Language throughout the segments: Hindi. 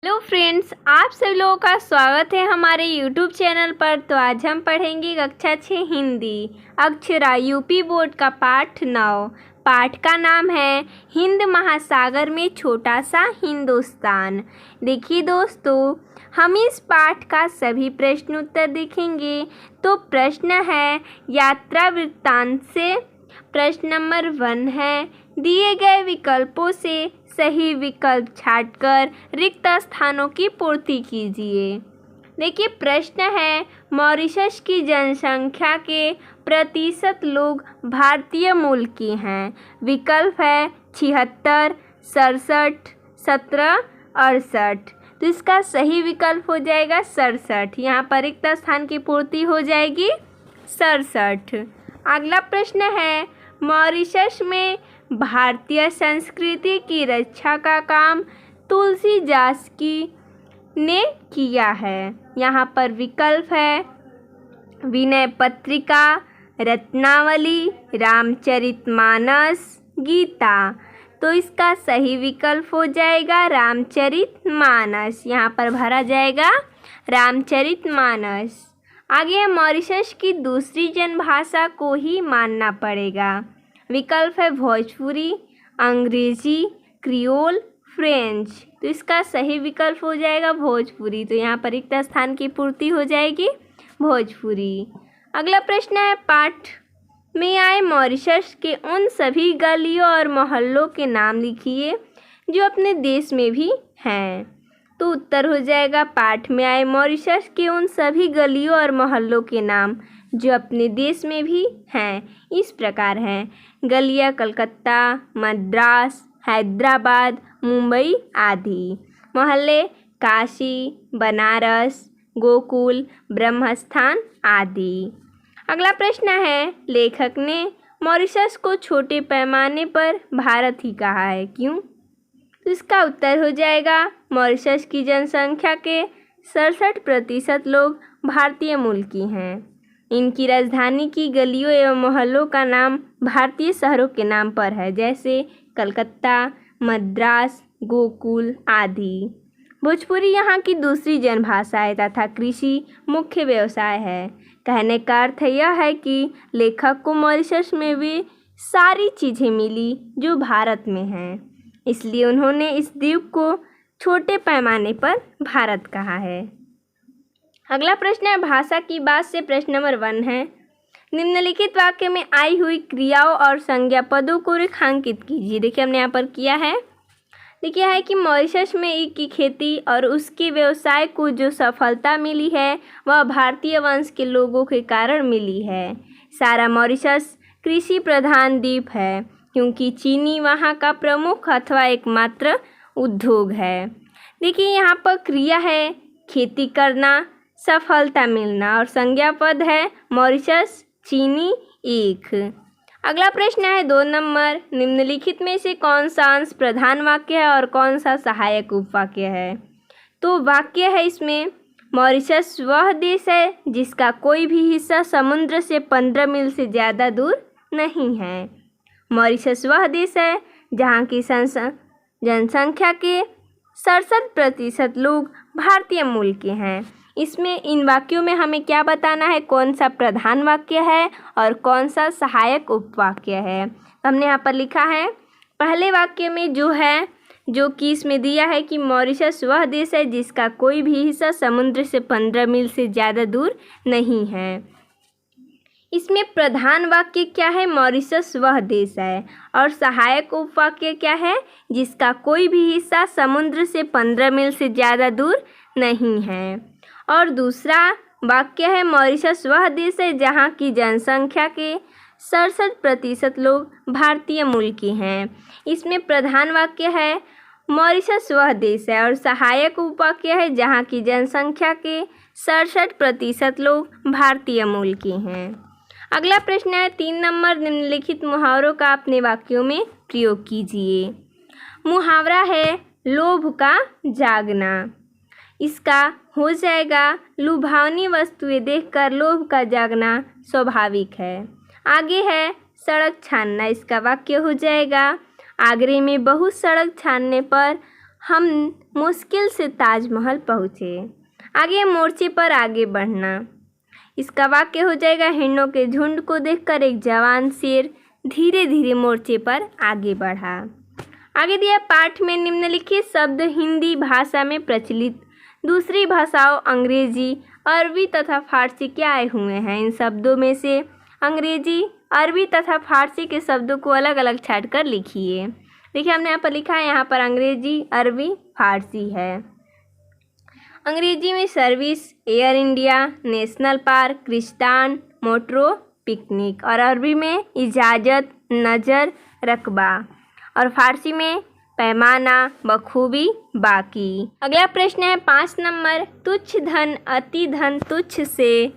हेलो फ्रेंड्स, आप सभी लोगों का स्वागत है हमारे यूट्यूब चैनल पर। तो आज हम पढ़ेंगे कक्षा 6 हिंदी अक्षरा यूपी बोर्ड का पाठ 9। पाठ का नाम है हिंद महासागर में छोटा सा हिंदुस्तान। देखिए दोस्तों, हम इस पाठ का सभी प्रश्न उत्तर देखेंगे। तो प्रश्न है यात्रा वृत्तांत से। प्रश्न नंबर 1 है, दिए गए विकल्पों से सही विकल्प छांटकर रिक्त स्थानों की पूर्ति कीजिए। देखिए प्रश्न है, मॉरिशस की जनसंख्या के प्रतिशत लोग भारतीय मूल के हैं। विकल्प है 76, 67, 17, 68। तो इसका सही विकल्प हो जाएगा 67। यहाँ पर रिक्त स्थान की पूर्ति हो जाएगी 67। अगला प्रश्न है, मॉरिशस में भारतीय संस्कृति की रक्षा का काम तुलसीदास ने किया है। यहाँ पर विकल्प है विनय पत्रिका, रत्नावली, रामचरितमानस, गीता। तो इसका सही विकल्प हो जाएगा रामचरितमानस। यहाँ पर भरा जाएगा रामचरितमानस। आगे है, मॉरिशस की दूसरी जनभाषा को ही मानना पड़ेगा। विकल्प है भोजपुरी, अंग्रेजी, क्रियोल, फ्रेंच। तो इसका सही विकल्प हो जाएगा भोजपुरी। तो यहाँ पर रिक्त स्थान की पूर्ति हो जाएगी भोजपुरी। अगला प्रश्न है, पाठ में आए मॉरिशस के उन सभी गलियों और मोहल्लों के नाम लिखिए जो अपने देश में भी हैं। तो उत्तर हो जाएगा, पाठ में आए मॉरिशस के उन सभी गलियों और मोहल्लों के नाम जो अपने देश में भी हैं इस प्रकार हैं। गलियाँ कलकत्ता, मद्रास, हैदराबाद, मुंबई आदि। मोहल्ले काशी, बनारस, गोकुल, ब्रह्मस्थान आदि। अगला प्रश्न है, लेखक ने मॉरिशस को छोटे पैमाने पर भारत ही कहा है, क्यों? तो इसका उत्तर हो जाएगा, मॉरिशस की जनसंख्या के 67% लोग भारतीय मूल की हैं। इनकी राजधानी की गलियों एवं मोहल्लों का नाम भारतीय शहरों के नाम पर है, जैसे कलकत्ता, मद्रास, गोकुल आदि। भोजपुरी यहाँ की दूसरी जनभाषा है तथा कृषि मुख्य व्यवसाय है। कहने का अर्थ यह है कि लेखक को मॉरिशस में वे सारी चीज़ें मिली जो भारत में हैं, इसलिए उन्होंने इस द्वीप को छोटे पैमाने पर भारत कहा है। अगला प्रश्न है, भाषा की बात से प्रश्न नंबर 1 है, निम्नलिखित वाक्य में आई हुई क्रियाओं और संज्ञा पदों को रेखांकित कीजिए। देखिए हमने यहाँ पर किया है, देखिए है कि मॉरिशस में ईख की खेती और उसके व्यवसाय को जो सफलता मिली है वह भारतीय वंश के लोगों के कारण मिली है। सारा मॉरिशस कृषि प्रधान द्वीप है क्योंकि चीनी वहाँ का प्रमुख अथवा एकमात्र उद्योग है। देखिए यहाँ पर क्रिया है खेती करना, सफलता मिलना, और संज्ञा पद है मॉरिशस, चीनी, ईख। अगला प्रश्न है 2 नंबर, निम्नलिखित में से कौन सा अंश प्रधान वाक्य है और कौन सा सहायक उपवाक्य है? तो वाक्य है इसमें, मॉरिशस वह देश है जिसका कोई भी हिस्सा समुद्र से 15 मील से ज़्यादा दूर नहीं है। मॉरिशस वह देश है जहाँ की जनसंख्या के 67% लोग भारतीय मूल के हैं। इसमें इन वाक्यों में हमें क्या बताना है, कौन सा प्रधान वाक्य है और कौन सा सहायक उपवाक्य है। तो हमने यहाँ पर लिखा है, पहले वाक्य में जो है, जो कि इसमें दिया है कि मॉरिशस वह देश है जिसका कोई भी हिस्सा समुद्र से 15 मील से ज़्यादा दूर नहीं है। इसमें प्रधान वाक्य क्या है, मॉरिशस वह देश है, और सहायक उपवाक्य क्या है, जिसका कोई भी हिस्सा समुद्र से 15 मील से ज़्यादा दूर नहीं है। और दूसरा वाक्य है, मॉरिशस वह देश है जहाँ की जनसंख्या के 67% लोग भारतीय मूल के हैं। इसमें प्रधान वाक्य है मॉरिशस वह देश है, और सहायक उपवाक्य है जहाँ की जनसंख्या के 67% लोग भारतीय मूल के हैं। अगला प्रश्न है 3 नंबर, निम्नलिखित मुहावरों का अपने वाक्यों में प्रयोग कीजिए। मुहावरा है लोभ का जागना। इसका हो जाएगा, लुभावनी वस्तुएं देखकर लोभ का जागना स्वाभाविक है। आगे है सड़क छानना। इसका वाक्य हो जाएगा, आगरे में बहुत सड़क छानने पर हम मुश्किल से ताजमहल पहुँचे। आगे मोर्चे पर आगे बढ़ना। इसका वाक्य हो जाएगा, हिरणों के झुंड को देखकर एक जवान शेर धीरे धीरे मोर्चे पर आगे बढ़ा। आगे दिया, पाठ में निम्नलिखित शब्द हिंदी भाषा में प्रचलित दूसरी भाषाओं अंग्रेजी, अरबी तथा फारसी के आए हुए हैं। इन शब्दों में से अंग्रेजी, अरबी तथा फारसी के शब्दों को अलग अलग छांट कर लिखिए। देखिए हमने यहाँ पर लिखा है, यहाँ पर अंग्रेजी, अरबी, फारसी है। अंग्रेजी में service, Air India, national park, क्रिस्तान, मोटरो, पिकनिक। और अरबी में इजाज़त, नज़र, रकबा। और फारसी में पैमाना, बखूबी, बाकी। अगला प्रश्न है 5 नंबर, तुच्छ धन अति धन तुच्छ से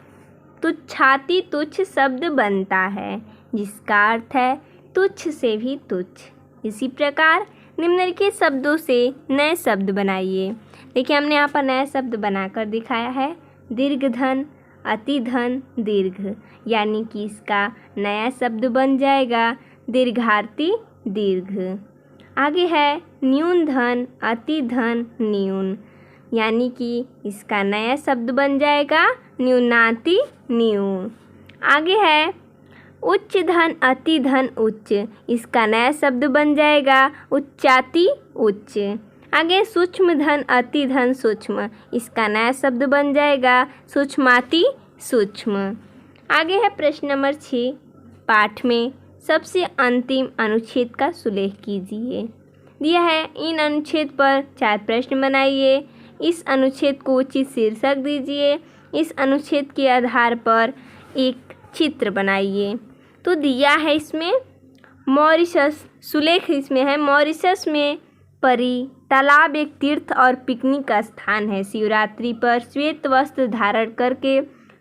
तुच्छाति तुच्छ शब्द बनता है, जिसका अर्थ है तुच्छ से भी तुच्छ। इसी प्रकार निम्नलिखित शब्दों से नए शब्द बनाइए। देखिए हमने यहाँ पर नया शब्द बनाकर दिखाया है, दीर्घ धन, अति धन, दीर्घ, यानी कि इसका नया शब्द बन जाएगा दीर्घार्थी दीर्घ। आगे है न्यून धन, अति धन, न्यून, यानी कि इसका नया शब्द बन जाएगा न्यूनाति न्यून। आगे है उच्च धन, अति धन, उच्च, इसका नया शब्द बन जाएगा उच्चाति उच्च। आगे सूक्ष्म धन, अति धन, सूक्ष्म, इसका नया शब्द बन जाएगा सूक्ष्माति सूक्ष्म। आगे है प्रश्न नंबर 6, पाठ में सबसे अंतिम अनुच्छेद का सुलेख कीजिए। दिया है, इन अनुच्छेद पर 4 प्रश्न बनाइए। इस अनुच्छेद को उचित शीर्षक दीजिए। इस अनुच्छेद के आधार पर एक चित्र बनाइए। तो दिया है इसमें मॉरिशस, सुलेख इसमें है, मॉरिशस में परी तालाब एक तीर्थ और पिकनिक का स्थान है। शिवरात्रि पर श्वेत वस्त्र धारण करके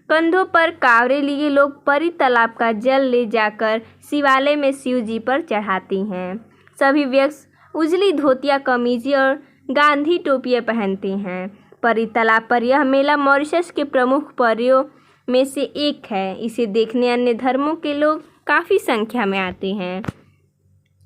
कंधों पर कावरे लिए लोग परी तालाब का जल ले जाकर शिवालय में शिव जी पर चढ़ाती हैं। सभी व्यक्ति उजली धोतिया कमीज़ और गांधी टोपियाँ पहनते हैं। परी तालाब पर यह मेला मॉरिशस के प्रमुख पर्वों में से एक है। इसे देखने अन्य धर्मों के लोग काफ़ी संख्या में आते हैं।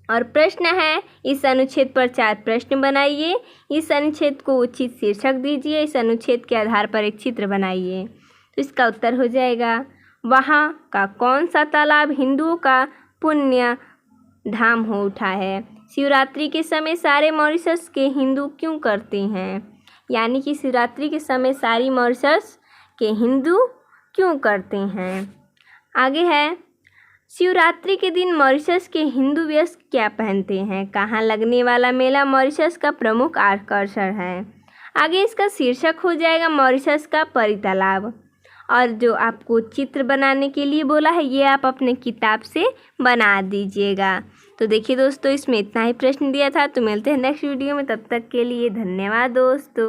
और प्रश्न है, इस अनुच्छेद पर 4 प्रश्न बनाइए। इस अनुच्छेद को उचित शीर्षक दीजिए। इस अनुच्छेद के आधार पर एक चित्र बनाइए। तो इसका उत्तर हो जाएगा, वहाँ का कौन सा तालाब हिंदुओं का पुण्य धाम हो उठा है। शिवरात्रि के समय सारे मॉरिशस के हिंदू क्यों करते हैं, यानी कि शिवरात्रि के समय सारी मॉरिशस के हिंदू क्यों करते हैं। आगे है, शिवरात्रि के दिन मॉरिशस के हिंदू व्यस्त क्या पहनते हैं। कहाँ लगने वाला मेला मॉरिशस का प्रमुख आकर्षण है। आगे इसका शीर्षक हो जाएगा मॉरिशस का परी तालाब। और जो आपको चित्र बनाने के लिए बोला है, ये आप अपने किताब से बना दीजिएगा। तो देखिए दोस्तों, इसमें इतना ही प्रश्न दिया था। तो मिलते हैं नेक्स्ट वीडियो में, तब तक के लिए धन्यवाद दोस्तों।